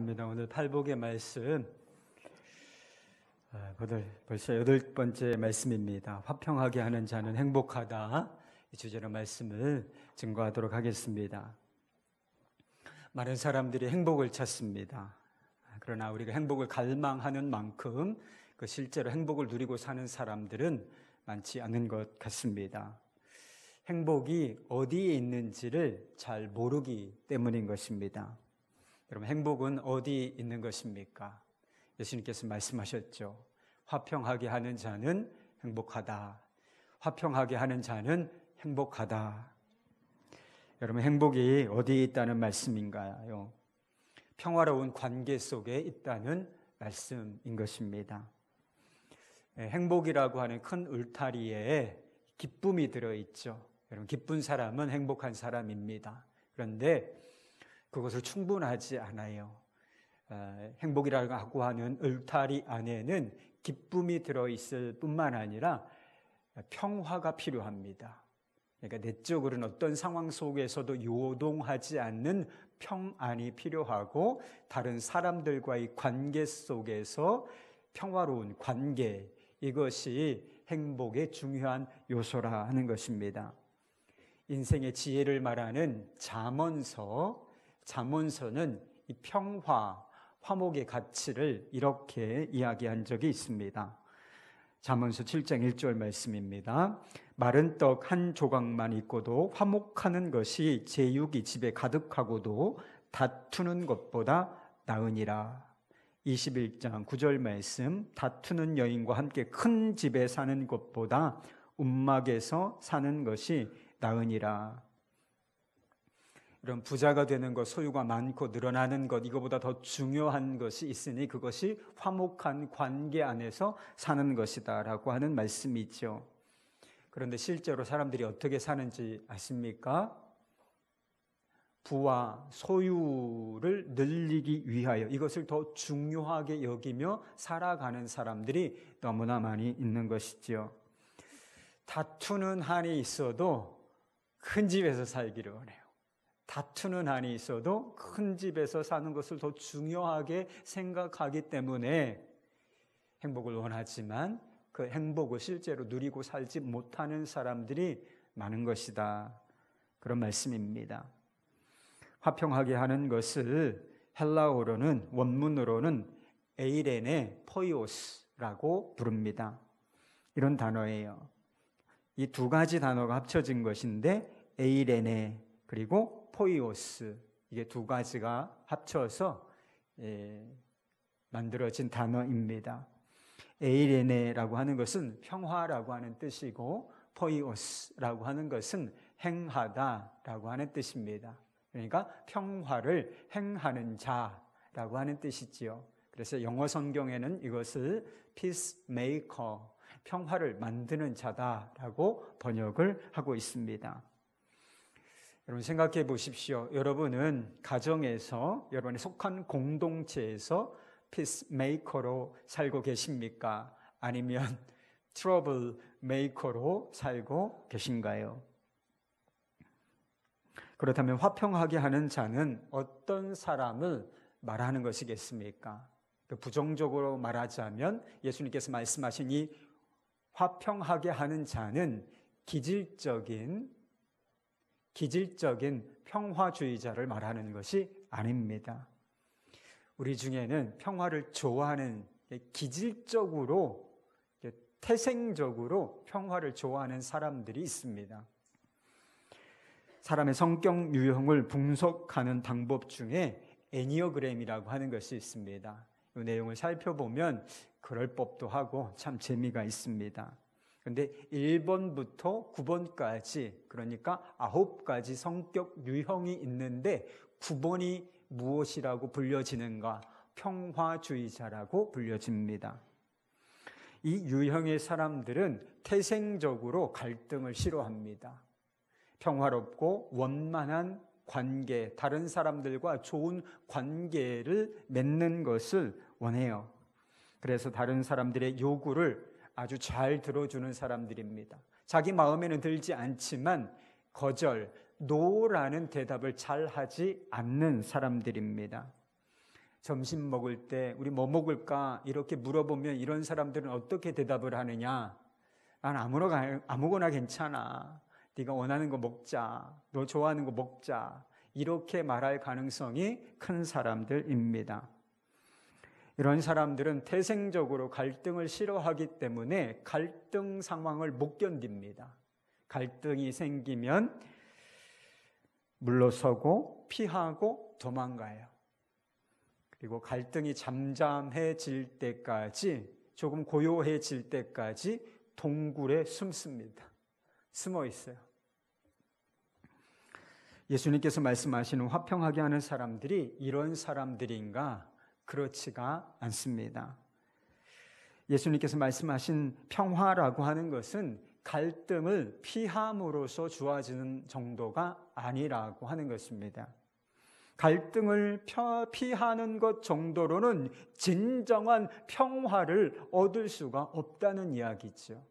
오늘 팔복의 말씀 벌써 8번째 말씀입니다. 화평하게 하는 자는 행복하다, 이 주제로 말씀을 증거하도록 하겠습니다. 많은 사람들이 행복을 찾습니다. 그러나 우리가 행복을 갈망하는 만큼 그 실제로 행복을 누리고 사는 사람들은 많지 않은 것 같습니다. 행복이 어디에 있는지를 잘 모르기 때문인 것입니다. 여러분, 행복은 어디 있는 것입니까? 예수님께서 말씀하셨죠. 화평하게 하는 자는 행복하다. 화평하게 하는 자는 행복하다. 여러분, 행복이 어디에 있다는 말씀인가요? 평화로운 관계 속에 있다는 말씀인 것입니다. 행복이라고 하는 큰 울타리에 기쁨이 들어있죠. 여러분, 기쁜 사람은 행복한 사람입니다. 그런데 그것을 충분하지 않아요. 행복이라고 하는 울타리 안에는 기쁨이 들어있을 뿐만 아니라 평화가 필요합니다. 그러니까 내적으로는 어떤 상황 속에서도 요동하지 않는 평안이 필요하고, 다른 사람들과의 관계 속에서 평화로운 관계, 이것이 행복의 중요한 요소라 하는 것입니다. 인생의 지혜를 말하는 잠언서는 이 평화, 화목의 가치를 이렇게 이야기한 적이 있습니다. 잠언서 7장 1절 말씀입니다. 마른 떡 한 조각만 있고도 화목하는 것이 제육이 집에 가득하고도 다투는 것보다 나으니라. 21장 9절 말씀, 다투는 여인과 함께 큰 집에 사는 것보다 움막에서 사는 것이 나으니라. 이런 부자가 되는 것, 소유가 많고 늘어나는 것, 이거보다 더 중요한 것이 있으니 그것이 화목한 관계 안에서 사는 것이다 라고 하는 말씀이죠. 그런데 실제로 사람들이 어떻게 사는지 아십니까? 부와 소유를 늘리기 위하여 이것을 더 중요하게 여기며 살아가는 사람들이 너무나 많이 있는 것이죠. 다투는 한이 있어도 큰 집에서 살기를 원해요. 다투는 한이 있어도 큰 집에서 사는 것을 더 중요하게 생각하기 때문에 행복을 원하지만 그 행복을 실제로 누리고 살지 못하는 사람들이 많은 것이다, 그런 말씀입니다. 화평하게 하는 것을 헬라어로는, 원문으로는 에이레네 포이오스라고 부릅니다. 이런 단어예요. 이 두 가지 단어가 합쳐진 것인데, 에이레네 그리고 포이오스, 이게 두 가지가 합쳐서 만들어진 단어입니다. 에이레네라고 하는 것은 평화라고 하는 뜻이고, 포이오스라고 하는 것은 행하다라고 하는 뜻입니다. 그러니까 평화를 행하는 자라고 하는 뜻이지요. 그래서 영어 성경에는 이것을 peacemaker, 평화를 만드는 자다라고 번역을 하고 있습니다. 여러분, 생각해 보십시오. 여러분은 가정에서, 여러분이 속한 공동체에서 피스메이커로 살고 계십니까? 아니면 트러블 메이커로 살고 계신가요? 그렇다면 화평하게 하는 자는 어떤 사람을 말하는 것이겠습니까? 부정적으로 말하자면 예수님께서 말씀하신 이 화평하게 하는 자는 기질적인 평화주의자를 말하는 것이 아닙니다. 우리 중에는 평화를 좋아하는, 기질적으로, 태생적으로 평화를 좋아하는 사람들이 있습니다. 사람의 성격 유형을 분석하는 방법 중에 애니어그램이라고 하는 것이 있습니다. 이 내용을 살펴보면 그럴 법도 하고 참 재미가 있습니다. 그런데 1번부터 9번까지, 그러니까 9가지 성격 유형이 있는데 9번이 무엇이라고 불려지는가? 평화주의자라고 불려집니다. 이 유형의 사람들은 태생적으로 갈등을 싫어합니다. 평화롭고 원만한 관계, 다른 사람들과 좋은 관계를 맺는 것을 원해요. 그래서 다른 사람들의 요구를 아주 잘 들어주는 사람들입니다. 자기 마음에는 들지 않지만 거절, 노라는 대답을 잘 하지 않는 사람들입니다. 점심 먹을 때 우리 뭐 먹을까 이렇게 물어보면 이런 사람들은 어떻게 대답을 하느냐? 난 아무거나 괜찮아. 네가 원하는 거 먹자. 너 좋아하는 거 먹자. 이렇게 말할 가능성이 큰 사람들입니다. 이런 사람들은 태생적으로 갈등을 싫어하기 때문에 갈등 상황을 못 견딥니다. 갈등이 생기면 물러서고 피하고 도망가요. 그리고 갈등이 잠잠해질 때까지, 조금 고요해질 때까지 동굴에 숨습니다. 숨어 있어요. 예수님께서 말씀하시는 화평하게 하는 사람들이 이런 사람들인가? 그렇지가 않습니다. 예수님께서 말씀하신 평화라고 하는 것은 갈등을 피함으로써 주어지는 정도가 아니라고 하는 것입니다. 갈등을 피하는 것 정도로는 진정한 평화를 얻을 수가 없다는 이야기죠.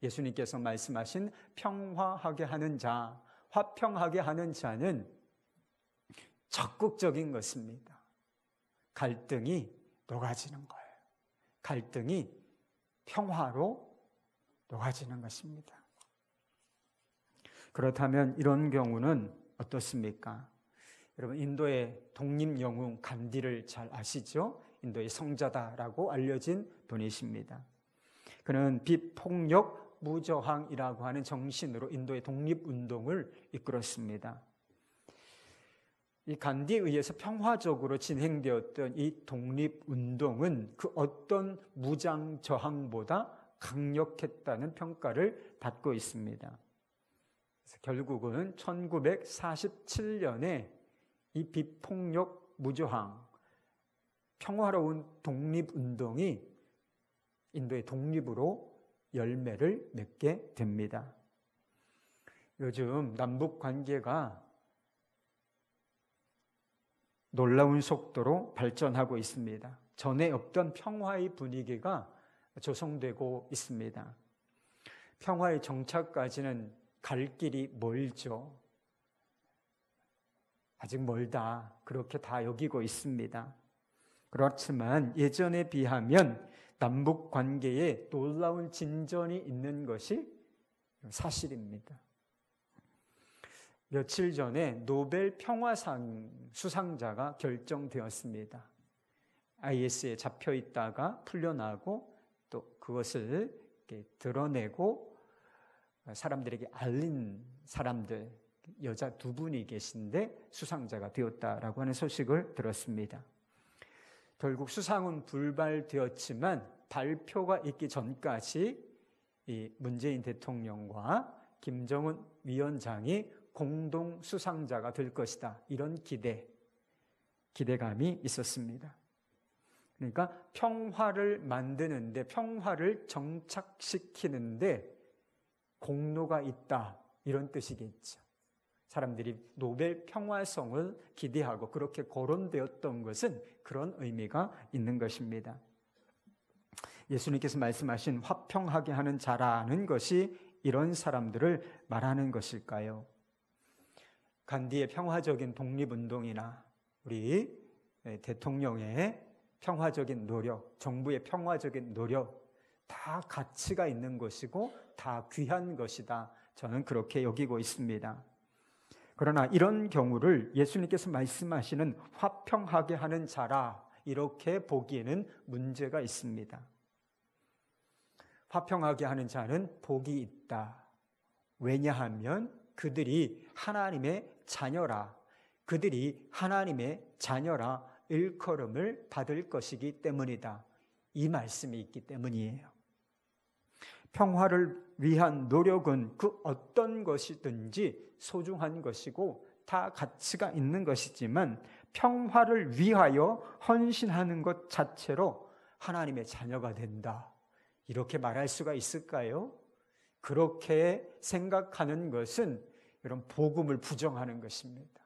예수님께서 말씀하신 평화하게 하는 자, 화평하게 하는 자는 적극적인 것입니다. 갈등이 녹아지는 거예요. 갈등이 평화로 녹아지는 것입니다. 그렇다면 이런 경우는 어떻습니까? 여러분, 인도의 독립영웅 간디를 잘 아시죠? 인도의 성자다라고 알려진 분이십니다. 그는 비폭력 무저항이라고 하는 정신으로 인도의 독립운동을 이끌었습니다. 이 간디에 의해서 평화적으로 진행되었던 이 독립운동은 그 어떤 무장 저항보다 강력했다는 평가를 받고 있습니다. 그래서 결국은 1947년에 이 비폭력 무저항, 평화로운 독립운동이 인도의 독립으로 열매를 맺게 됩니다. 요즘 남북 관계가 놀라운 속도로 발전하고 있습니다. 전에 없던 평화의 분위기가 조성되고 있습니다. 평화의 정착까지는 갈 길이 멀죠. 아직 멀다. 그렇게 다 여기고 있습니다. 그렇지만 예전에 비하면 남북 관계에 놀라운 진전이 있는 것이 사실입니다. 며칠 전에 노벨 평화상 수상자가 결정되었습니다. IS에 잡혀 있다가 풀려나고 또 그것을 이렇게 드러내고 사람들에게 알린 사람들, 여자 2분이 계신데 수상자가 되었다라고 하는 소식을 들었습니다. 결국 수상은 불발되었지만 발표가 있기 전까지 이 문재인 대통령과 김정은 위원장이 공동 수상자가 될 것이다. 이런 기대감이 있었습니다. 그러니까 평화를 만드는데, 평화를 정착시키는데 공로가 있다. 이런 뜻이겠죠. 사람들이 노벨 평화성을 기대하고 그렇게 거론되었던 것은 그런 의미가 있는 것입니다. 예수님께서 말씀하신 화평하게 하는 자라는 것이 이런 사람들을 말하는 것일까요? 간디의 평화적인 독립운동이나 우리 대통령의 평화적인 노력, 정부의 평화적인 노력, 다 가치가 있는 것이고 다 귀한 것이다. 저는 그렇게 여기고 있습니다. 그러나 이런 경우를 예수님께서 말씀하시는 화평하게 하는 자라 이렇게 보기에는 문제가 있습니다. 화평하게 하는 자는 복이 있다. 왜냐하면 그들이 하나님의 자녀라. 그들이 하나님의 자녀라 일컬음을 받을 것이기 때문이다. 이 말씀이 있기 때문이에요. 평화를 위한 노력은 그 어떤 것이든지 소중한 것이고 다 가치가 있는 것이지만 평화를 위하여 헌신하는 것 자체로 하나님의 자녀가 된다. 이렇게 말할 수가 있을까요? 그렇게 생각하는 것은 이런 복음을 부정하는 것입니다.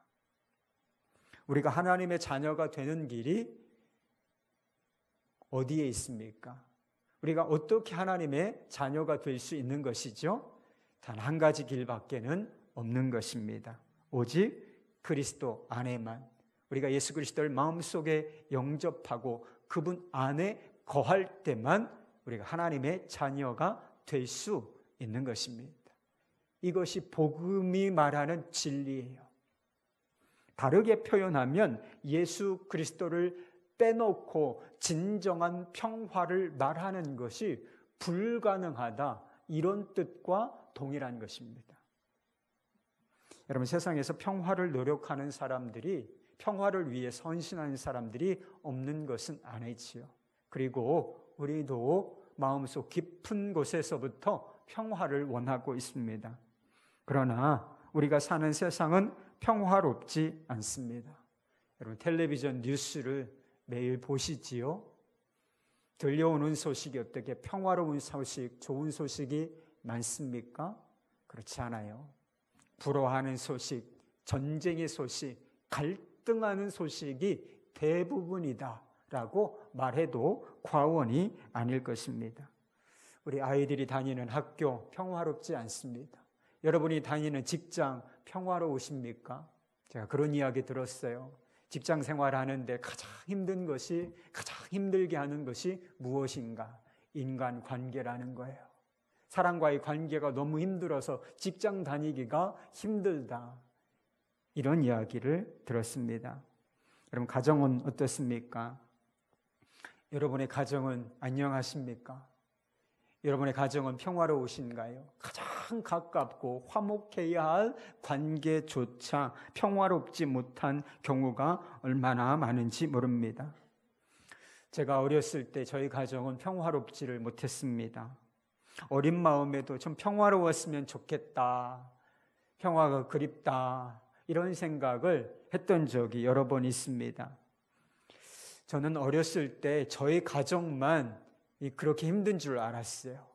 우리가 하나님의 자녀가 되는 길이 어디에 있습니까? 우리가 어떻게 하나님의 자녀가 될 수 있는 것이죠? 단 한 가지 길밖에는 없는 것입니다. 오직 그리스도 안에만, 우리가 예수 그리스도를 마음속에 영접하고 그분 안에 거할 때만 우리가 하나님의 자녀가 될 수 있는 것입니다. 이것이 복음이 말하는 진리예요. 다르게 표현하면 예수 그리스도를 빼놓고 진정한 평화를 말하는 것이 불가능하다, 이런 뜻과 동일한 것입니다. 여러분, 세상에서 평화를 노력하는 사람들이, 평화를 위해 헌신하는 사람들이 없는 것은 아니지요. 그리고 우리도 마음속 깊은 곳에서부터 평화를 원하고 있습니다. 그러나 우리가 사는 세상은 평화롭지 않습니다. 여러분, 텔레비전 뉴스를 매일 보시지요? 들려오는 소식이 어떻게 평화로운 소식, 좋은 소식이 많습니까? 그렇지 않아요. 불화하는 소식, 전쟁의 소식, 갈등하는 소식이 대부분이다라고 말해도 과언이 아닐 것입니다. 우리 아이들이 다니는 학교 평화롭지 않습니다. 여러분이 다니는 직장 평화로우십니까? 제가 그런 이야기 들었어요. 직장 생활하는데 가장 힘든 것이, 가장 힘들게 하는 것이 무엇인가? 인간 관계라는 거예요. 사람과의 관계가 너무 힘들어서 직장 다니기가 힘들다, 이런 이야기를 들었습니다. 여러분, 가정은 어떻습니까? 여러분의 가정은 안녕하십니까? 여러분의 가정은 평화로우신가요? 가장 가깝고 화목해야 할 관계조차 평화롭지 못한 경우가 얼마나 많은지 모릅니다. 제가 어렸을 때 저희 가정은 평화롭지를 못했습니다. 어린 마음에도 좀 평화로웠으면 좋겠다, 평화가 그립다, 이런 생각을 했던 적이 여러 번 있습니다. 저는 어렸을 때 저희 가정만 그렇게 힘든 줄 알았어요.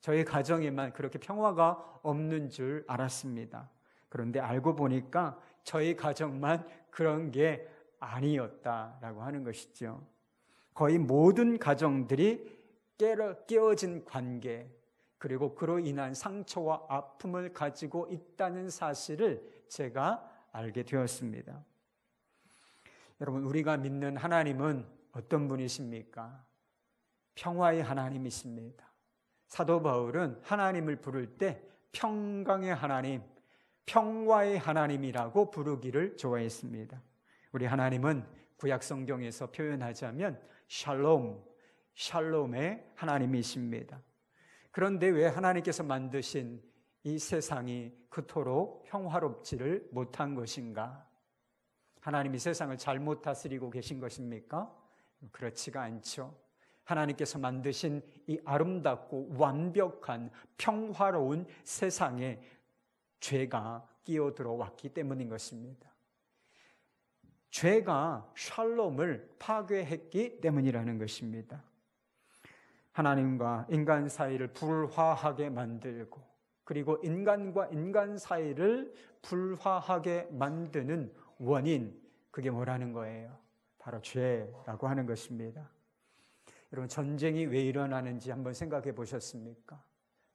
저희 가정에만 그렇게 평화가 없는 줄 알았습니다. 그런데 알고 보니까 저희 가정만 그런 게 아니었다라고 하는 것이죠. 거의 모든 가정들이 깨어진 관계, 그리고 그로 인한 상처와 아픔을 가지고 있다는 사실을 제가 알게 되었습니다. 여러분, 우리가 믿는 하나님은 어떤 분이십니까? 평화의 하나님이십니다. 사도 바울은 하나님을 부를 때 평강의 하나님, 평화의 하나님이라고 부르기를 좋아했습니다. 우리 하나님은 구약 성경에서 표현하자면 샬롬의 하나님이십니다. 그런데 왜 하나님께서 만드신 이 세상이 그토록 평화롭지를 못한 것인가? 하나님이 세상을 잘못 다스리고 계신 것입니까? 그렇지가 않죠. 하나님께서 만드신 이 아름답고 완벽한 평화로운 세상에 죄가 끼어들어 왔기 때문인 것입니다. 죄가 샬롬을 파괴했기 때문이라는 것입니다. 하나님과 인간 사이를 불화하게 만들고, 그리고 인간과 인간 사이를 불화하게 만드는 원인, 그게 뭐라는 거예요? 바로 죄라고 하는 것입니다. 여러분, 전쟁이 왜 일어나는지 한번 생각해 보셨습니까?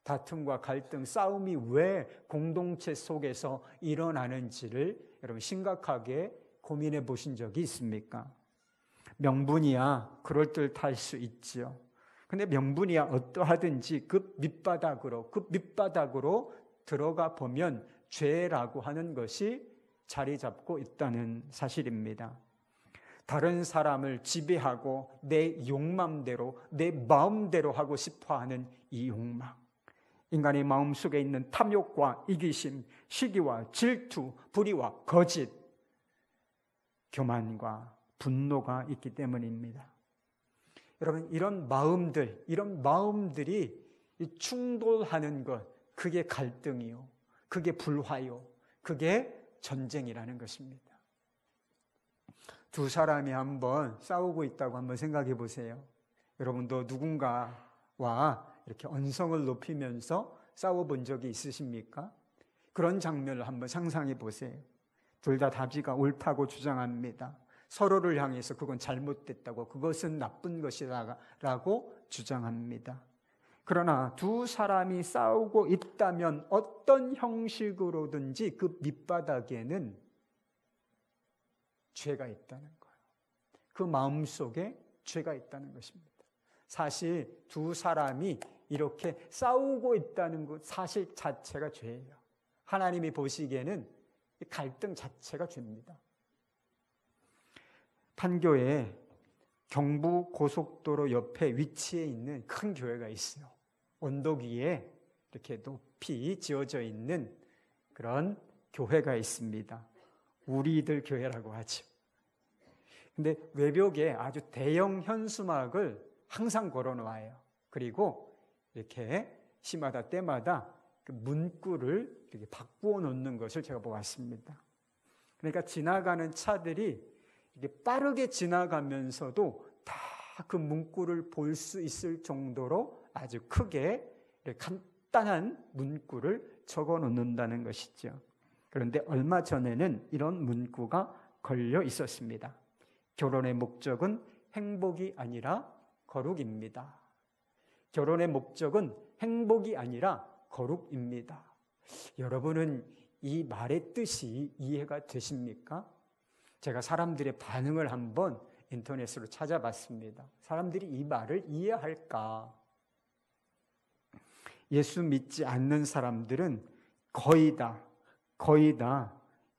다툼과 갈등, 싸움이 왜 공동체 속에서 일어나는지를 여러분 심각하게 고민해 보신 적이 있습니까? 명분이야 그럴듯할 수 있지요. 근데 명분이야 어떠하든지 그 밑바닥으로 들어가 보면 죄라고 하는 것이 자리 잡고 있다는 사실입니다. 다른 사람을 지배하고 내 욕망대로, 내 마음대로 하고 싶어하는 이 욕망, 인간의 마음속에 있는 탐욕과 이기심, 시기와 질투, 불의와 거짓, 교만과 분노가 있기 때문입니다. 여러분, 이런 마음들이 충돌하는 것, 그게 갈등이요, 그게 불화요, 그게 전쟁이라는 것입니다. 두 사람이 한번 싸우고 있다고 한번 생각해 보세요. 여러분도 누군가와 이렇게 언성을 높이면서 싸워본 적이 있으십니까? 그런 장면을 한번 상상해 보세요. 둘 다 자기가 옳다고 주장합니다. 서로를 향해서 그건 잘못됐다고, 그것은 나쁜 것이라고 주장합니다. 그러나 두 사람이 싸우고 있다면 어떤 형식으로든지 그 밑바닥에는 죄가 있다는 거예요. 그 마음속에 죄가 있다는 것입니다. 사실 두 사람이 이렇게 싸우고 있다는 것 사실 자체가 죄예요. 하나님이 보시기에는 갈등 자체가 죄입니다. 판교에 경부 고속도로 옆에 위치해 있는 큰 교회가 있어요. 언덕 위에 이렇게 높이 지어져 있는 그런 교회가 있습니다. 우리들 교회라고 하죠. 근데 외벽에 아주 대형 현수막을 항상 걸어 놓아요. 그리고 이렇게 시마다 때마다 그 문구를 이렇게 바꾸어 놓는 것을 제가 보았습니다. 그러니까 지나가는 차들이 이게 빠르게 지나가면서도 다 그 문구를 볼 수 있을 정도로 아주 크게 간단한 문구를 적어 놓는다는 것이죠. 그런데 얼마 전에는 이런 문구가 걸려 있었습니다. 결혼의 목적은 행복이 아니라 거룩입니다. 결혼의 목적은 행복이 아니라 거룩입니다. 여러분은 이 말의 뜻이 이해가 되십니까? 제가 사람들의 반응을 한번 인터넷으로 찾아봤습니다. 사람들이 이 말을 이해할까? 예수 믿지 않는 사람들은 거의 다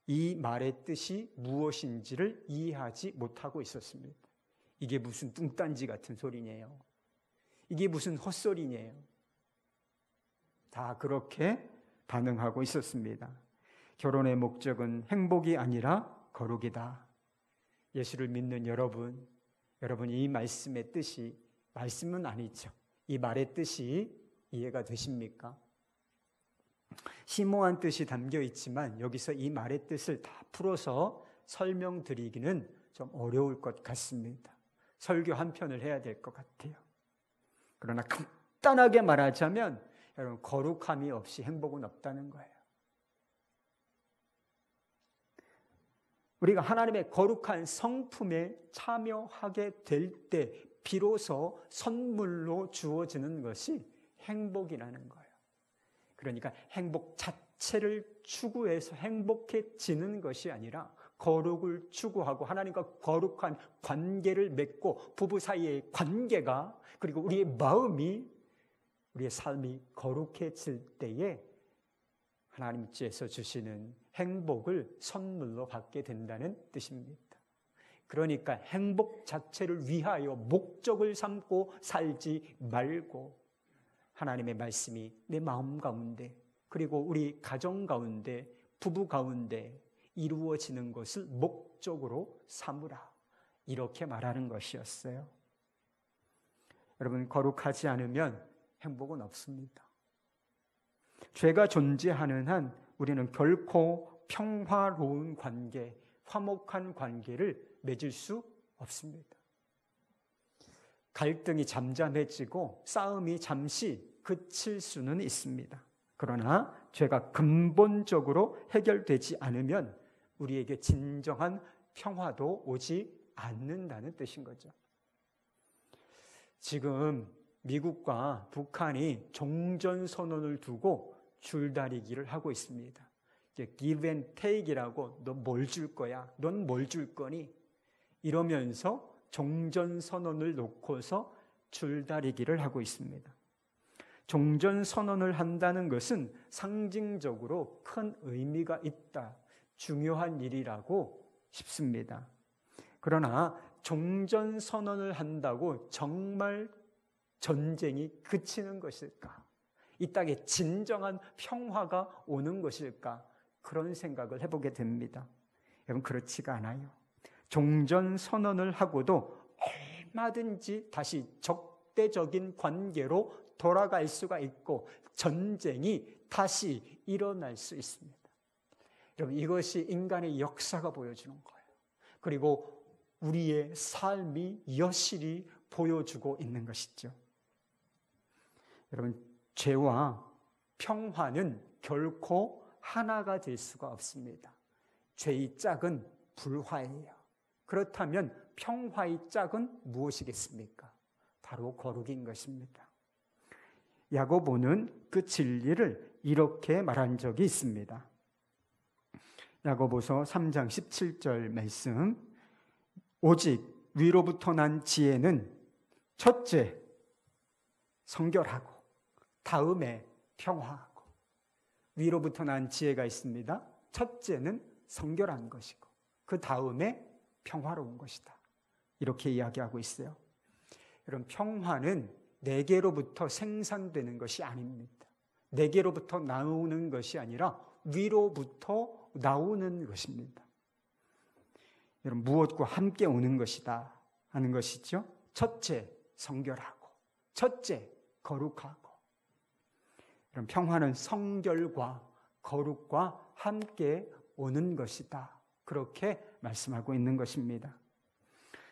이 말의 뜻이 무엇인지를 이해하지 못하고 있었습니다. 이게 무슨 뚱딴지 같은 소리냐요? 이게 무슨 헛소리냐요? 다 그렇게 반응하고 있었습니다. 결혼의 목적은 행복이 아니라 거룩이다. 예수를 믿는 여러분이 이 말씀의 뜻이, 말씀은 아니죠. 이 말의 뜻이 이해가 되십니까? 심오한 뜻이 담겨 있지만 여기서 이 말의 뜻을 다 풀어서 설명드리기는 좀 어려울 것 같습니다. 설교 한 편을 해야 될 것 같아요. 그러나 간단하게 말하자면 여러분, 거룩함이 없이 행복은 없다는 거예요. 우리가 하나님의 거룩한 성품에 참여하게 될 때 비로소 선물로 주어지는 것이 행복이라는 거예요. 그러니까 행복 자체를 추구해서 행복해지는 것이 아니라 거룩을 추구하고 하나님과 거룩한 관계를 맺고 부부 사이의 관계가, 그리고 우리의 마음이, 우리의 삶이 거룩해질 때에 하나님께서 주시는 행복을 선물로 받게 된다는 뜻입니다. 그러니까 행복 자체를 위하여 목적을 삼고 살지 말고 하나님의 말씀이 내 마음 가운데, 그리고 우리 가정 가운데, 부부 가운데 이루어지는 것을 목적으로 삼으라, 이렇게 말하는 것이었어요. 여러분, 거룩하지 않으면 행복은 없습니다. 죄가 존재하는 한 우리는 결코 평화로운 관계, 화목한 관계를 맺을 수 없습니다. 갈등이 잠잠해지고 싸움이 잠시 그칠 수는 있습니다. 그러나 죄가 근본적으로 해결되지 않으면 우리에게 진정한 평화도 오지 않는다는 뜻인 거죠. 지금 미국과 북한이 종전선언을 두고 줄다리기를 하고 있습니다. 이제 give and take이라고, 너 뭘 줄 거야? 넌 뭘 줄 거니? 이러면서 종전선언을 놓고서 줄다리기를 하고 있습니다. 종전선언을 한다는 것은 상징적으로 큰 의미가 있다, 중요한 일이라고 싶습니다. 그러나 종전선언을 한다고 정말 전쟁이 그치는 것일까? 이 땅에 진정한 평화가 오는 것일까? 그런 생각을 해보게 됩니다. 여러분, 그렇지가 않아요. 종전선언을 하고도 얼마든지 다시 적대적인 관계로 돌아갈 수가 있고 전쟁이 다시 일어날 수 있습니다. 여러분, 이것이 인간의 역사가 보여주는 거예요. 그리고 우리의 삶이 여실히 보여주고 있는 것이죠. 여러분, 죄와 평화는 결코 하나가 될 수가 없습니다. 죄의 짝은 불화예요. 그렇다면 평화의 짝은 무엇이겠습니까? 바로 거룩인 것입니다. 야고보는 그 진리를 이렇게 말한 적이 있습니다. 야고보서 3장 17절 말씀 오직 위로부터 난 지혜는 첫째, 성결하고 다음에 평화하고. 위로부터 난 지혜가 있습니다. 첫째는 성결한 것이고 그 다음에 평화로운 것이다. 이렇게 이야기하고 있어요. 여러분, 평화는 내게로부터 생산되는 것이 아닙니다. 내게로부터 나오는 것이 아니라 위로부터 나오는 것입니다. 여러분, 무엇과 함께 오는 것이다 하는 것이죠. 첫째, 성결하고, 첫째, 거룩하고. 여러분, 평화는 성결과 거룩과 함께 오는 것이다. 그렇게 말씀하고 있는 것입니다.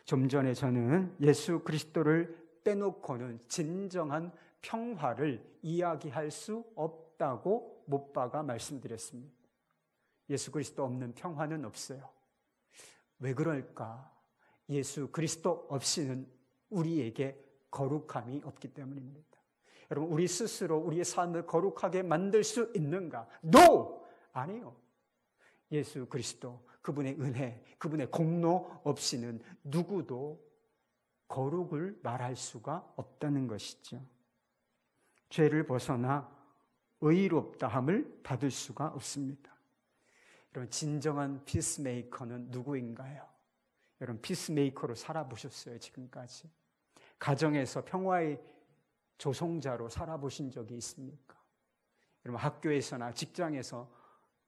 좀 전에 저는 예수 그리스도를 빼놓고는 진정한 평화를 이야기할 수 없다고 못 박아 말씀드렸습니다. 예수 그리스도 없는 평화는 없어요. 왜 그럴까? 예수 그리스도 없이는 우리에게 거룩함이 없기 때문입니다. 여러분, 우리 스스로 우리의 삶을 거룩하게 만들 수 있는가? No! 아니요. 예수 그리스도, 그분의 은혜, 그분의 공로 없이는 누구도 거룩을 말할 수가 없다는 것이죠. 죄를 벗어나 의롭다함을 받을 수가 없습니다. 여러분, 진정한 피스메이커는 누구인가요? 여러분, 피스메이커로 살아보셨어요, 지금까지? 가정에서 평화의 조성자로 살아보신 적이 있습니까? 여러분, 학교에서나 직장에서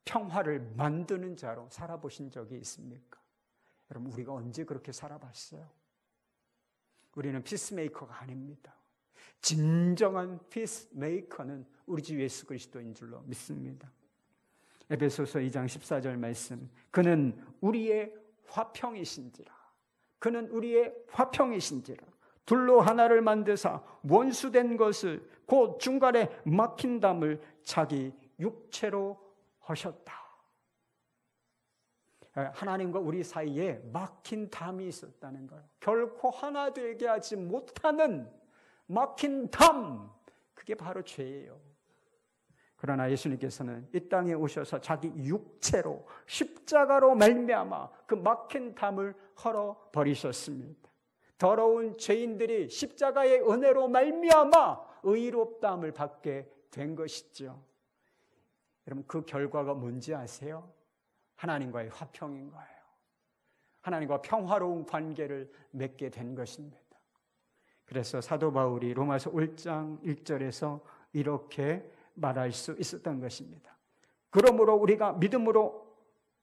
평화를 만드는 자로 살아보신 적이 있습니까? 여러분, 우리가 언제 그렇게 살아봤어요? 우리는 피스메이커가 아닙니다. 진정한 피스메이커는 우리 주 예수 그리스도인 줄로 믿습니다. 에베소서 2장 14절 말씀, 그는 우리의 화평이신지라. 그는 우리의 화평이신지라. 둘로 하나를 만드사 원수된 것을 곧 중간에 막힌 담을 자기 육체로 하셨다. 하나님과 우리 사이에 막힌 담이 있었다는 거예요. 결코 하나 되게 하지 못하는 막힌 담, 그게 바로 죄예요. 그러나 예수님께서는 이 땅에 오셔서 자기 육체로 십자가로 말미암아 그 막힌 담을 헐어버리셨습니다. 더러운 죄인들이 십자가의 은혜로 말미암아 의롭다함을 받게 된 것이죠. 여러분, 그 결과가 뭔지 아세요? 하나님과의 화평인 거예요. 하나님과 평화로운 관계를 맺게 된 것입니다. 그래서 사도 바울이 로마서 1장 1절에서 이렇게 말할 수 있었던 것입니다. 그러므로 우리가 믿음으로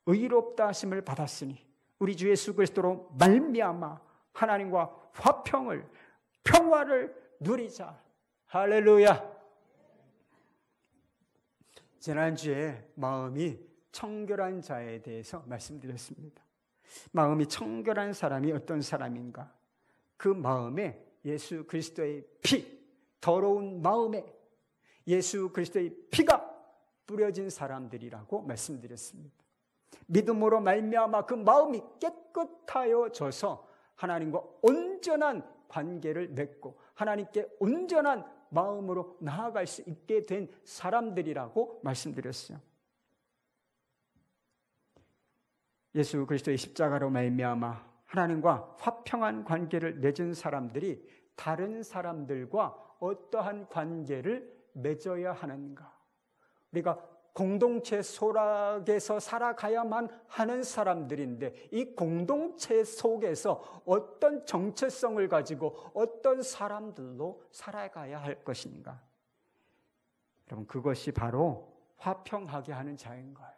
의롭다 하심을 받았으니 우리 주 예수 그리스도로 말미암아 하나님과 화평을, 평화를 누리자. 할렐루야. 지난주에 마음이 청결한 자에 대해서 말씀드렸습니다. 마음이 청결한 사람이 어떤 사람인가? 그 마음에 예수 그리스도의 피, 더러운 마음에 예수 그리스도의 피가 뿌려진 사람들이라고 말씀드렸습니다. 믿음으로 말미암아 그 마음이 깨끗하여져서 하나님과 온전한 관계를 맺고 하나님께 온전한 마음으로 나아갈 수 있게 된 사람들이라고 말씀드렸어요. 예수 그리스도의 십자가로 말미암아 하나님과 화평한 관계를 맺은 사람들이 다른 사람들과 어떠한 관계를 맺어야 하는가? 우리가 공동체 소락에서 살아가야만 하는 사람들인데 이 공동체 속에서 어떤 정체성을 가지고 어떤 사람들로 살아가야 할 것인가? 여러분, 그것이 바로 화평하게 하는 자인 거예요.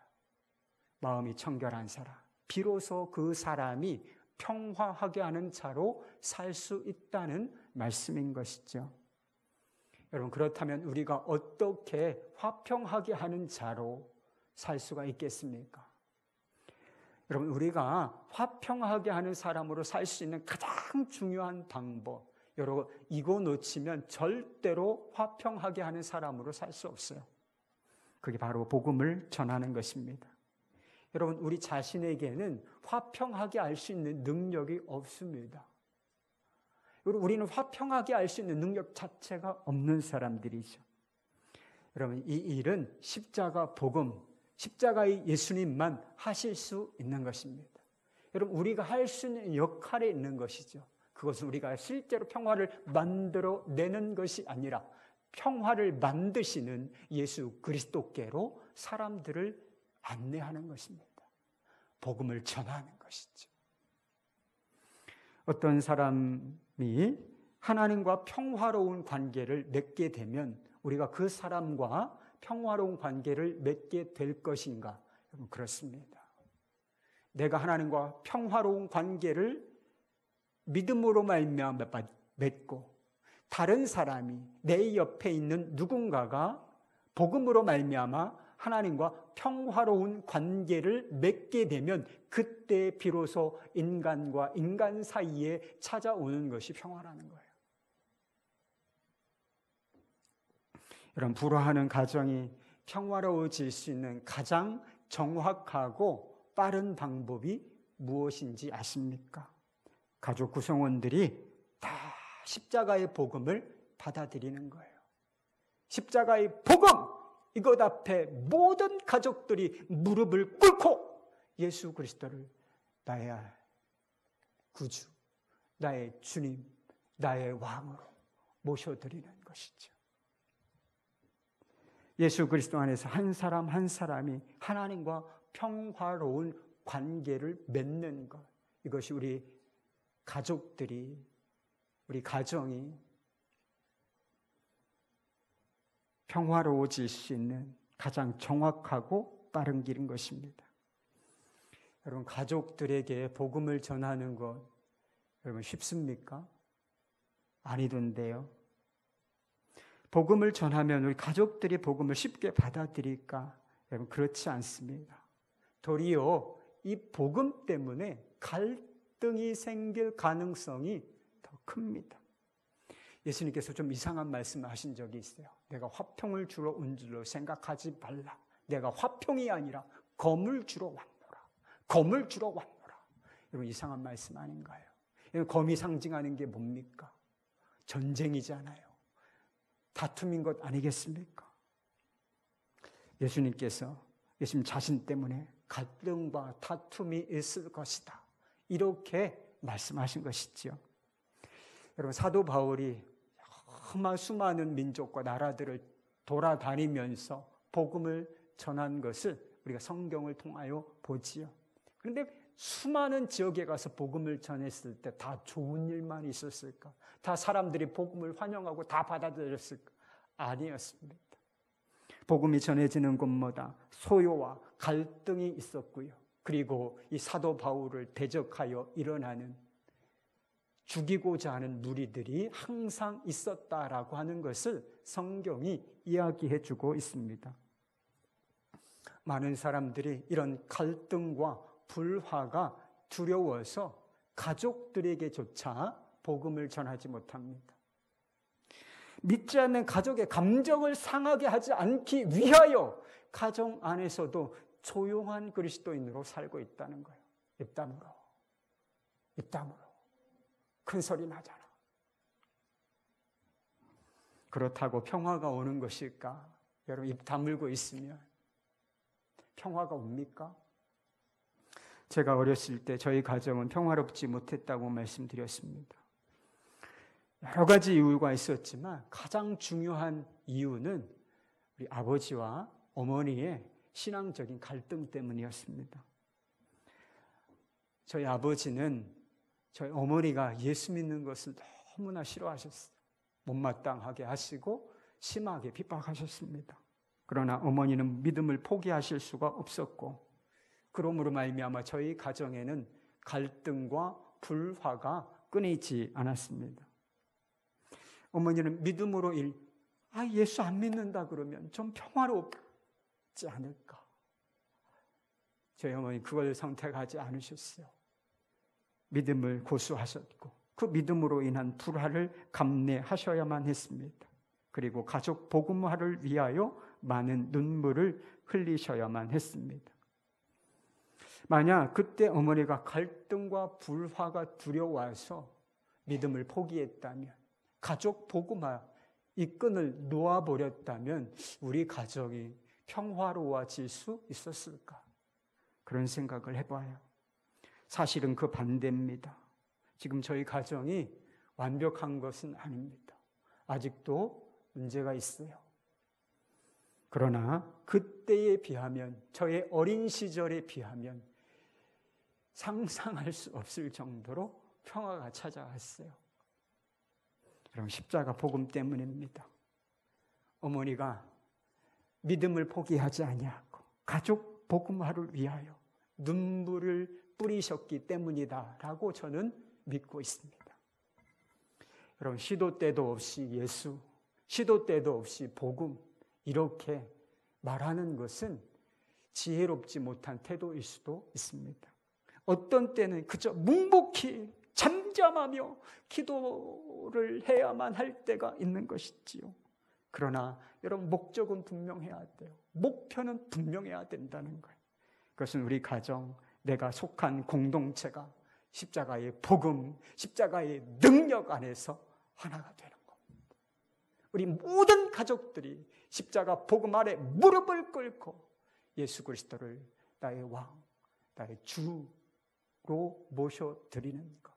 마음이 청결한 사람, 비로소 그 사람이 평화하게 하는 자로 살 수 있다는 말씀인 것이죠. 여러분, 그렇다면 우리가 어떻게 화평하게 하는 자로 살 수가 있겠습니까? 여러분, 우리가 화평하게 하는 사람으로 살 수 있는 가장 중요한 방법, 여러분, 이거 놓치면 절대로 화평하게 하는 사람으로 살 수 없어요. 그게 바로 복음을 전하는 것입니다. 여러분, 우리 자신에게는 화평하게 알 수 있는 능력이 없습니다. 우리는 화평하게 알 수 있는 능력 자체가 없는 사람들이죠. 여러분, 이 일은 십자가 복음, 십자가의 예수님만 하실 수 있는 것입니다. 여러분, 우리가 할 수 있는 역할이 있는 것이죠. 그것은 우리가 실제로 평화를 만들어내는 것이 아니라 평화를 만드시는 예수 그리스도께로 사람들을 안내하는 것입니다. 복음을 전하는 것이죠. 어떤 사람이 하나님과 평화로운 관계를 맺게 되면 우리가 그 사람과 평화로운 관계를 맺게 될 것인가? 그렇습니다. 내가 하나님과 평화로운 관계를 믿음으로 말미암아 맺고 다른 사람이 내 옆에 있는 누군가가 복음으로 말미암아 하나님과 평화로운 관계를 맺게 되면 그때 비로소 인간과 인간 사이에 찾아오는 것이 평화라는 거예요. 여러분, 불화하는 가정이 평화로워질 수 있는 가장 정확하고 빠른 방법이 무엇인지 아십니까? 가족 구성원들이 다 십자가의 복음을 받아들이는 거예요. 십자가의 복음! 이것 앞에 모든 가족들이 무릎을 꿇고 예수 그리스도를 나의 구주, 나의 주님, 나의 왕으로 모셔드리는 것이죠. 예수 그리스도 안에서 한 사람 한 사람이 하나님과 평화로운 관계를 맺는 것, 이것이 우리 가족들이, 우리 가정이 평화로워질 수 있는 가장 정확하고 빠른 길인 것입니다. 여러분, 가족들에게 복음을 전하는 것, 여러분 쉽습니까? 아니던데요. 복음을 전하면 우리 가족들이 복음을 쉽게 받아들일까? 여러분, 그렇지 않습니다. 도리어 이 복음 때문에 갈등이 생길 가능성이 더 큽니다. 예수님께서 좀 이상한 말씀을 하신 적이 있어요. 내가 화평을 주러 온 줄로 생각하지 말라. 내가 화평이 아니라 검을 주러 왔노라. 검을 주러 왔노라. 여러분, 이상한 말씀 아닌가요? 검이 상징하는 게 뭡니까? 전쟁이잖아요. 다툼인 것 아니겠습니까? 예수님 자신 때문에 갈등과 다툼이 있을 것이다. 이렇게 말씀하신 것이죠. 여러분, 사도 바울이 수많은 민족과 나라들을 돌아다니면서 복음을 전한 것을 우리가 성경을 통하여 보지요. 그런데 수많은 지역에 가서 복음을 전했을 때 다 좋은 일만 있었을까? 다 사람들이 복음을 환영하고 다 받아들였을까? 아니었습니다. 복음이 전해지는 곳마다 소요와 갈등이 있었고요. 그리고 이 사도 바울을 대적하여 일어나는, 죽이고자 하는 무리들이 항상 있었다라고 하는 것을 성경이 이야기해 주고 있습니다. 많은 사람들이 이런 갈등과 불화가 두려워서 가족들에게조차 복음을 전하지 못합니다. 믿지 않는 가족의 감정을 상하게 하지 않기 위하여 가정 안에서도 조용한 그리스도인으로 살고 있다는 거예요. 입 다물어. 큰 소리 나잖아. 그렇다고 평화가 오는 것일까? 여러분, 입 다물고 있으면 평화가 옵니까? 제가 어렸을 때 저희 가정은 평화롭지 못했다고 말씀드렸습니다. 여러 가지 이유가 있었지만 가장 중요한 이유는 우리 아버지와 어머니의 신앙적인 갈등 때문이었습니다. 저희 아버지는 저희 어머니가 예수 믿는 것을 너무나 싫어하셨어요. 못마땅하게 하시고 심하게 핍박하셨습니다. 그러나 어머니는 믿음을 포기하실 수가 없었고, 그러므로 말미암아 저희 가정에는 갈등과 불화가 끊이지 않았습니다. 어머니는 믿음으로 예수 안 믿는다 그러면 좀 평화롭지 않을까? 저희 어머니 그걸 선택하지 않으셨어요. 믿음을 고수하셨고 그 믿음으로 인한 불화를 감내하셔야만 했습니다. 그리고 가족 복음화를 위하여 많은 눈물을 흘리셔야만 했습니다. 만약 그때 어머니가 갈등과 불화가 두려워서 믿음을 포기했다면, 가족 복음화 이 끈을 놓아버렸다면 우리 가정이 평화로워질 수 있었을까? 그런 생각을 해봐요. 사실은 그 반대입니다. 지금 저희 가정이 완벽한 것은 아닙니다. 아직도 문제가 있어요. 그러나 그때에 비하면, 저의 어린 시절에 비하면 상상할 수 없을 정도로 평화가 찾아왔어요. 여러분, 십자가 복음 때문입니다. 어머니가 믿음을 포기하지 아니하고 가족 복음화를 위하여 눈물을 뿌리셨기 때문이다라고 저는 믿고 있습니다. 여러분, 시도 때도 없이 예수, 시도 때도 없이 복음, 이렇게 말하는 것은 지혜롭지 못한 태도일 수도 있습니다. 어떤 때는 그저 묵묵히 잠잠하며 기도를 해야만 할 때가 있는 것이지요. 그러나 여러분, 목적은 분명해야 돼요. 목표는 분명해야 된다는 거예요. 그것은 우리 가정, 내가 속한 공동체가 십자가의 복음, 십자가의 능력 안에서 하나가 되는 겁니다. 우리 모든 가족들이 십자가 복음 아래 무릎을 꿇고 예수 그리스도를 나의 왕, 나의 주로 모셔드리는 것,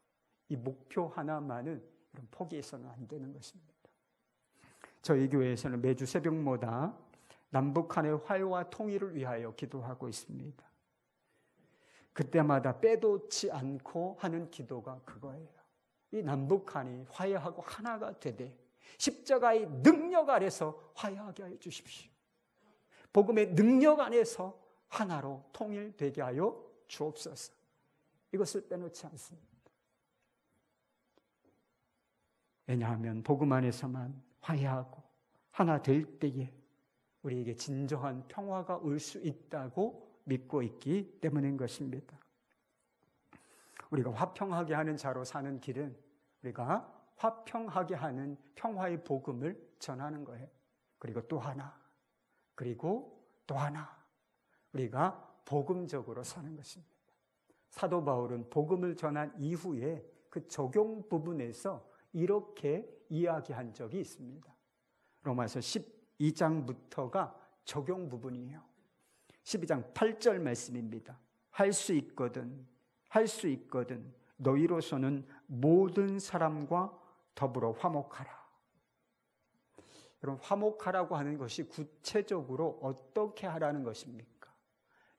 이 목표 하나만은 포기해서는 안 되는 것입니다. 저희 교회에서는 매주 새벽마다 남북한의 화해와 통일을 위하여 기도하고 있습니다. 그때마다 빼놓지 않고 하는 기도가 그거예요. 이 남북한이 화해하고 하나가 되되 십자가의 능력 아래서 화해하게 하여 주십시오. 복음의 능력 안에서 하나로 통일되게 하여 주옵소서. 이것을 빼놓지 않습니다. 왜냐하면 복음 안에서만 화해하고 하나 될 때에 우리에게 진정한 평화가 올 수 있다고 믿고 있기 때문인 것입니다. 우리가 화평하게 하는 자로 사는 길은 우리가 화평하게 하는 평화의 복음을 전하는 거예요. 그리고 또 하나, 그리고 또 하나, 우리가 복음적으로 사는 것입니다. 사도 바울은 복음을 전한 이후에 그 적용 부분에서 이렇게 이야기한 적이 있습니다. 로마서 12장부터가 적용 부분이에요. 12장 8절 말씀입니다. 할 수 있거든 너희로서는 모든 사람과 더불어 화목하라. 여러분, 화목하라고 하는 것이 구체적으로 어떻게 하라는 것입니까?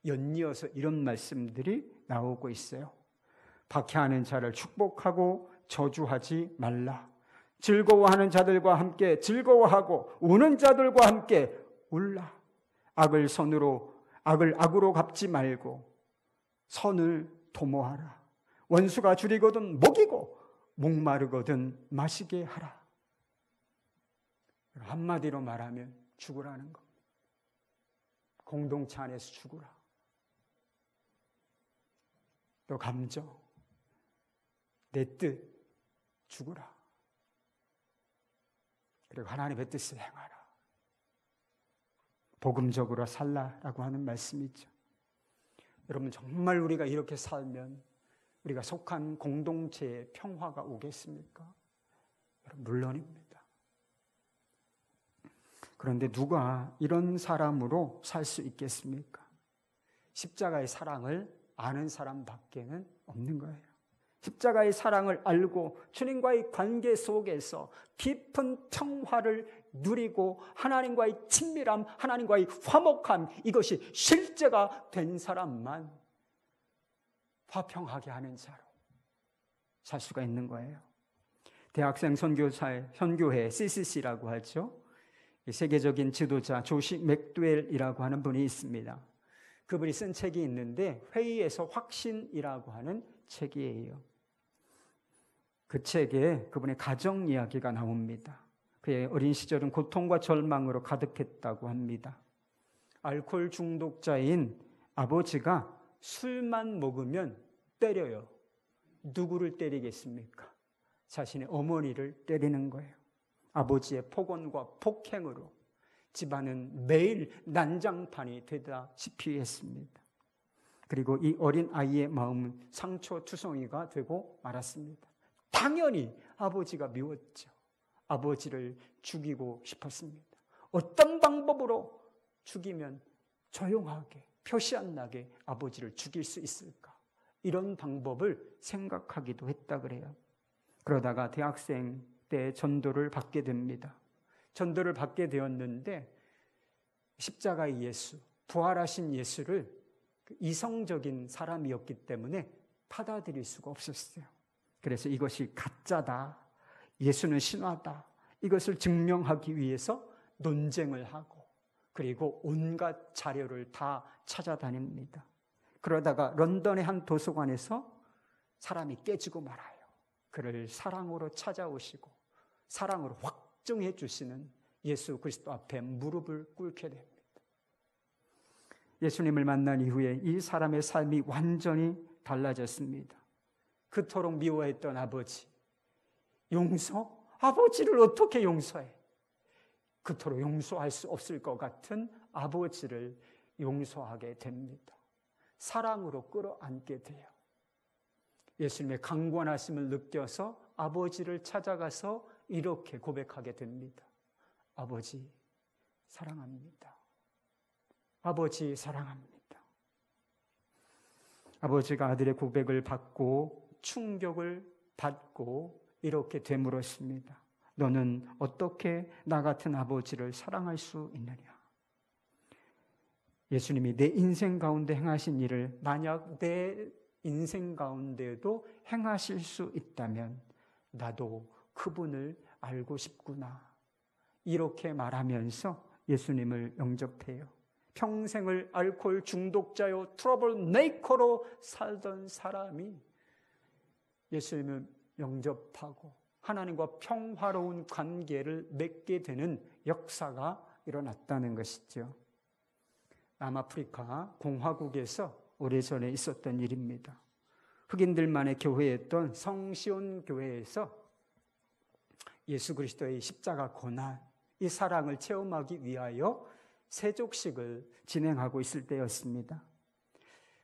연이어서 이런 말씀들이 나오고 있어요. 박해하는 자를 축복하고 저주하지 말라. 즐거워하는 자들과 함께 즐거워하고 우는 자들과 함께 울라. 악을 악으로 갚지 말고 선을 도모하라. 원수가 줄이거든 먹이고 목마르거든 마시게 하라. 한마디로 말하면 죽으라는 겁니다. 공동체 안에서 죽으라. 또 감정, 내 뜻 죽으라. 그리고 하나님의 뜻을 행하라. 복음적으로 살라라고 하는 말씀이죠. 여러분, 정말 우리가 이렇게 살면 우리가 속한 공동체에 평화가 오겠습니까? 여러분, 물론입니다. 그런데 누가 이런 사람으로 살 수 있겠습니까? 십자가의 사랑을 아는 사람밖에는 없는 거예요. 십자가의 사랑을 알고 주님과의 관계 속에서 깊은 평화를 누리고 하나님과의 친밀함, 하나님과의 화목함, 이것이 실제가 된 사람만 화평하게 하는 자로 살 수가 있는 거예요. 대학생 선교회 CCC라고 하죠. 세계적인 지도자 조시 맥도웰이라고 하는 분이 있습니다. 그분이 쓴 책이 있는데 회의에서 확신이라고 하는 책이에요. 그 책에 그분의 가정 이야기가 나옵니다. 그의 어린 시절은 고통과 절망으로 가득했다고 합니다. 알코올 중독자인 아버지가 술만 먹으면 때려요. 누구를 때리겠습니까? 자신의 어머니를 때리는 거예요. 아버지의 폭언과 폭행으로 집안은 매일 난장판이 되다시피 했습니다. 그리고 이 어린 아이의 마음은 상처투성이가 되고 말았습니다. 당연히 아버지가 미웠죠. 아버지를 죽이고 싶었습니다. 어떤 방법으로 죽이면 조용하게, 표시 안 나게 아버지를 죽일 수 있을까? 이런 방법을 생각하기도 했다 그래요. 그러다가 대학생 때 전도를 받게 됩니다. 전도를 받게 되었는데 십자가의 예수, 부활하신 예수를 이성적인 사람이었기 때문에 받아들일 수가 없었어요. 그래서 이것이 가짜다, 예수는 신화다, 이것을 증명하기 위해서 논쟁을 하고 그리고 온갖 자료를 다 찾아다닙니다. 그러다가 런던의 한 도서관에서 사람이 깨지고 말아요. 그를 사랑으로 찾아오시고 사랑으로 확증해 주시는 예수 그리스도 앞에 무릎을 꿇게 됩니다. 예수님을 만난 이후에 이 사람의 삶이 완전히 달라졌습니다. 그토록 미워했던 아버지, 용서? 아버지를 어떻게 용서해? 그토록 용서할 수 없을 것 같은 아버지를 용서하게 됩니다. 사랑으로 끌어안게 돼요. 예수님의 강권하심을 느껴서 아버지를 찾아가서 이렇게 고백하게 됩니다. 아버지, 사랑합니다. 아버지, 사랑합니다. 아버지가 아들의 고백을 받고 충격을 받고 이렇게 되물었습니다. 너는 어떻게 나 같은 아버지를 사랑할 수 있느냐? 예수님이 내 인생 가운데 행하신 일을 만약 내 인생 가운데도 행하실 수 있다면 나도 그분을 알고 싶구나. 이렇게 말하면서 예수님을 영접해요. 평생을 알코올 중독자요 트러블 메이커로 살던 사람이 예수님을 영접하고 하나님과 평화로운 관계를 맺게 되는 역사가 일어났다는 것이죠. 남아프리카 공화국에서 오래전에 있었던 일입니다. 흑인들만의 교회였던 성시온 교회에서 예수 그리스도의 십자가 고난, 이 사랑을 체험하기 위하여 세족식을 진행하고 있을 때였습니다.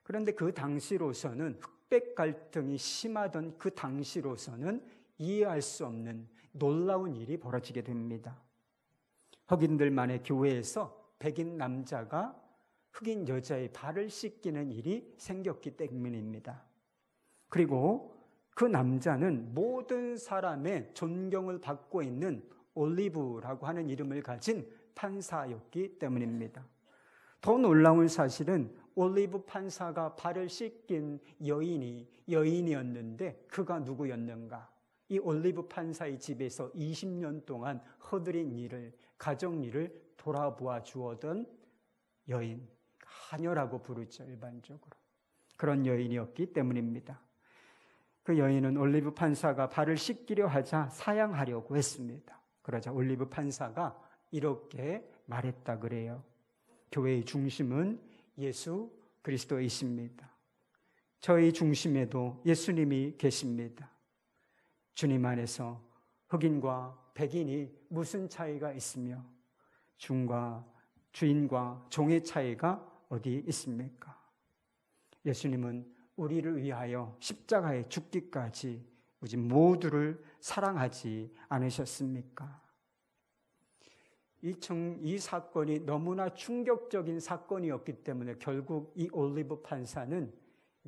그런데 그 당시로서는 흑백 갈등이 심하던 그 당시로서는 이해할 수 없는 놀라운 일이 벌어지게 됩니다. 흑인들만의 교회에서 백인 남자가 흑인 여자의 발을 씻기는 일이 생겼기 때문입니다. 그리고 그 남자는 모든 사람의 존경을 받고 있는 올리브라고 하는 이름을 가진 판사였기 때문입니다. 더 놀라운 사실은 올리브 판사가 발을 씻긴 여인이 여인이었는데 그가 누구였는가? 이 올리브 판사의 집에서 20년 동안 허드렛 일을, 가정 일을 돌아보아 주었던 여인, 하녀라고 부르죠, 일반적으로. 그런 여인이었기 때문입니다. 그 여인은 올리브 판사가 발을 씻기려 하자 사양하려고 했습니다. 그러자 올리브 판사가 이렇게 말했다 그래요. 교회의 중심은 예수 그리스도이십니다. 저희 중심에도 예수님이 계십니다. 주님 안에서 흑인과 백인이 무슨 차이가 있으며 주인과 종의 차이가 어디 있습니까? 예수님은 우리를 위하여 십자가에 죽기까지 우리 모두를 사랑하지 않으셨습니까? 이 사건이 너무나 충격적인 사건이었기 때문에 결국 이 올리브 판사는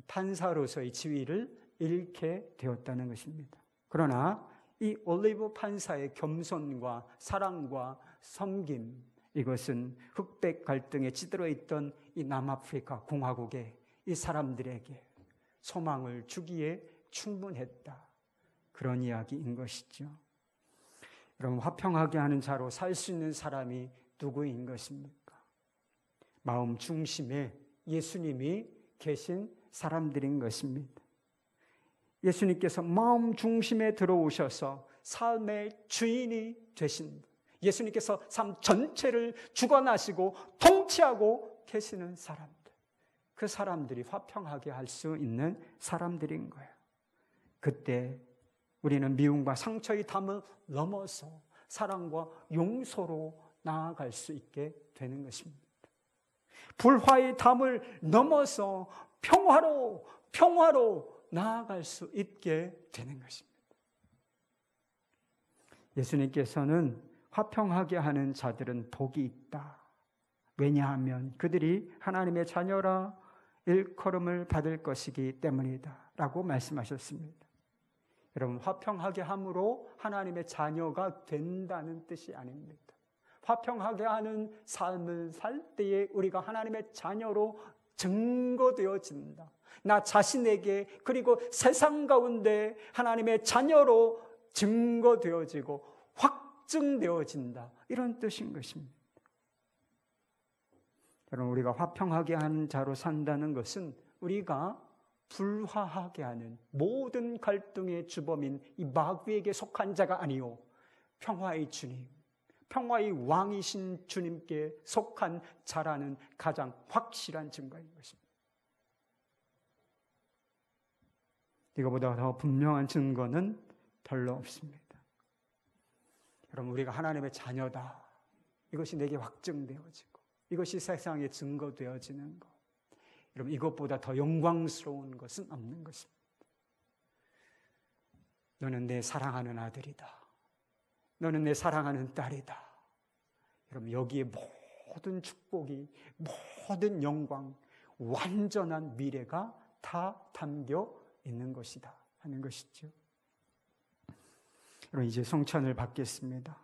판사로서의 지위를 잃게 되었다는 것입니다. 그러나 이 올리브 판사의 겸손과 사랑과 섬김, 이것은 흑백 갈등에 찌들어 있던 이 남아프리카 공화국의 이 사람들에게 소망을 주기에 충분했다. 그런 이야기인 것이죠. 여러분, 화평하게 하는 자로 살 수 있는 사람이 누구인 것입니까? 마음 중심에 예수님이 계신 사람들인 것입니다. 예수님께서 마음 중심에 들어오셔서 삶의 주인이 되신, 예수님께서 삶 전체를 주관하시고 통치하고 계시는 사람들, 그 사람들이 화평하게 할 수 있는 사람들인 거예요. 그때 우리는 미움과 상처의 담을 넘어서 사랑과 용서로 나아갈 수 있게 되는 것입니다. 불화의 담을 넘어서 평화로 나아갈 수 있게 되는 것입니다. 예수님께서는 화평하게 하는 자들은 복이 있다. 왜냐하면 그들이 하나님의 자녀라 일컬음을 받을 것이기 때문이다 라고 말씀하셨습니다. 여러분, 화평하게 함으로 하나님의 자녀가 된다는 뜻이 아닙니다. 화평하게 하는 삶을 살 때에 우리가 하나님의 자녀로 증거되어진다. 나 자신에게 그리고 세상 가운데 하나님의 자녀로 증거되어지고 확증되어진다. 이런 뜻인 것입니다. 여러분, 우리가 화평하게 하는 자로 산다는 것은 우리가 불화하게 하는 모든 갈등의 주범인 이 마귀에게 속한 자가 아니요 평화의 주님, 평화의 왕이신 주님께 속한 자라는 가장 확실한 증거인 것입니다. 이거보다 더 분명한 증거는 별로 없습니다. 여러분, 우리가 하나님의 자녀다. 이것이 내게 확증되어지고 이것이 세상에 증거되어지는 것. 여러분, 이것보다 더 영광스러운 것은 없는 것입니다. 너는 내 사랑하는 아들이다. 너는 내 사랑하는 딸이다. 여러분, 여기에 모든 축복이, 모든 영광, 완전한 미래가 다 담겨 있는 것이다 하는 것이죠. 여러분, 이제 성찬을 받겠습니다.